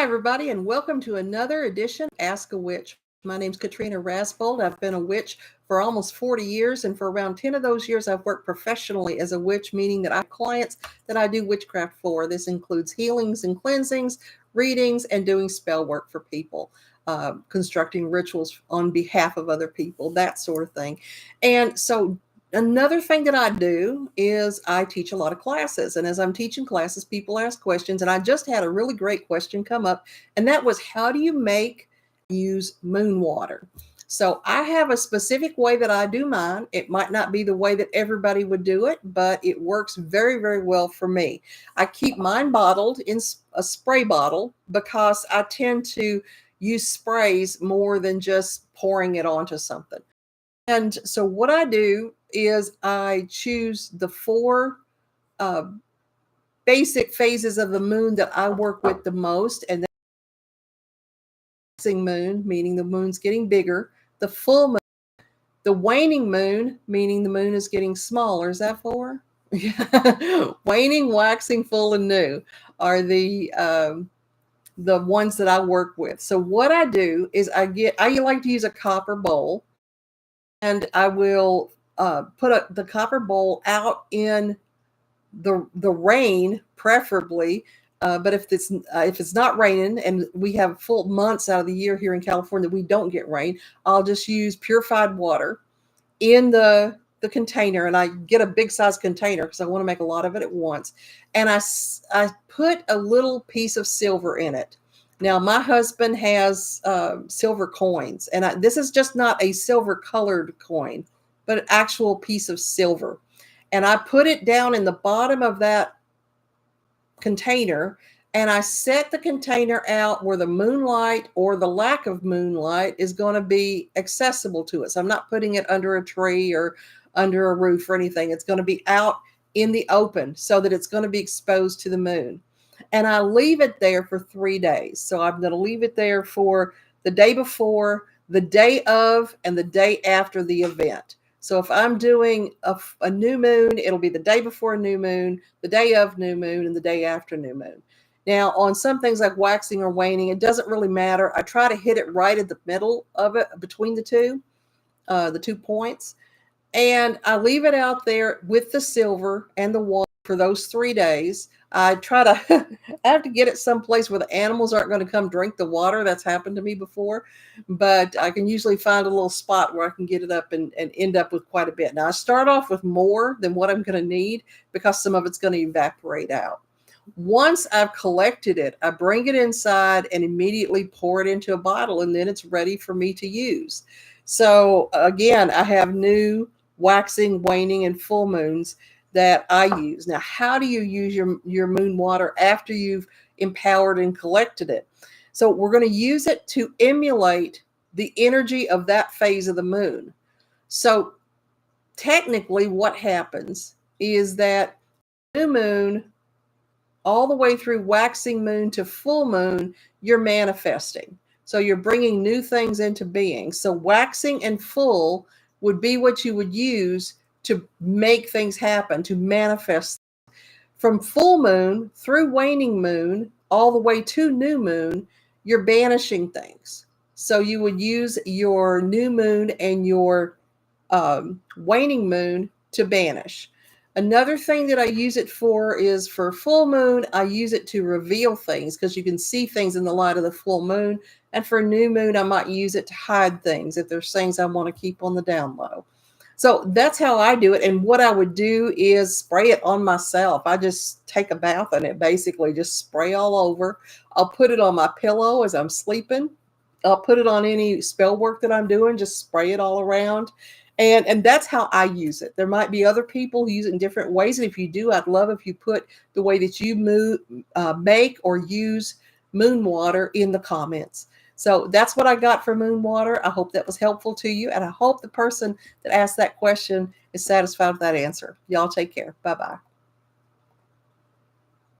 everybody, and welcome to another edition of Ask a Witch. My name's Katrina Rasbold. I've been a witch for almost 40 years, and for around 10 of those years, I've worked professionally as a witch, meaning that I have clients that I do witchcraft for. This includes healings and cleansings, readings, and doing spell work for people, constructing rituals on behalf of other people, that sort of thing. And so another thing that I do is I teach a lot of classes. And as I'm teaching classes, people ask questions. And I just had a really great question come up. And that was, how do you use moon water? So I have a specific way that I do mine. It might not be the way that everybody would do it, but it works very, very well for me. I keep mine bottled in a spray bottle because I tend to use sprays more than just pouring it onto something. And so what I do is I choose the four basic phases of the moon that I work with the most. And that's the waxing moon, meaning the moon's getting bigger, the full moon, the waning moon, meaning the moon is getting smaller. Is that four? Waning, waxing, full, and new are the ones that I work with. So what I do is I like to use a copper bowl, and I will put the copper bowl out in the rain, preferably. But if it's not raining, and we have full months out of the year here in California that we don't get rain, I'll just use purified water in the container, and I get a big size container because I want to make a lot of it at once. And I put a little piece of silver in it. Now, my husband has silver coins, and this is just not a silver colored coin, but an actual piece of silver. And I put it down in the bottom of that container, and I set the container out where the moonlight or the lack of moonlight is going to be accessible to it. So I'm not putting it under a tree or under a roof or anything. It's going to be out in the open so that it's going to be exposed to the moon. And I leave it there for 3 days. So I'm going to leave it there for the day before, the day of, and the day after the event. So if I'm doing a new moon, it'll be the day before a new moon, the day of new moon, and the day after new moon. Now, on some things like waxing or waning, it doesn't really matter. I try to hit it right at the middle of it, between the 2 points. And I leave it out there with the silver and the water for those 3 days. I try to, I have to get it someplace where the animals aren't going to come drink the water. That's happened to me before, but I can usually find a little spot where I can get it up and end up with quite a bit. Now, I start off with more than what I'm going to need because some of it's going to evaporate out. Once I've collected it, I bring it inside and immediately pour it into a bottle, and then it's ready for me to use. So again, I have new, waxing, waning, and full moons that I use. Now, how do you use your moon water after you've empowered and collected it? So we're going to use it to emulate the energy of that phase of the moon. So technically what happens is that new moon, all the way through waxing moon to full moon, you're manifesting. So you're bringing new things into being. So waxing and full would be what you would use to make things happen, to manifest. From full moon through waning moon, all the way to new moon, you're banishing things. So you would use your new moon and your waning moon to banish. Another thing that I use it for is for full moon, I use it to reveal things because you can see things in the light of the full moon. And for new moon, I might use it to hide things if there's things I want to keep on the down low. So that's how I do it. And what I would do is spray it on myself. I just take a bath in it, basically just spray all over. I'll put it on my pillow as I'm sleeping. I'll put it on any spell work that I'm doing, just spray it all around. And that's how I use it. There might be other people who use it in different ways. And if you do, I'd love if you put the way that you make or use moon water in the comments. So that's what I got for moon water. I hope that was helpful to you. And I hope the person that asked that question is satisfied with that answer. Y'all take care. Bye-bye.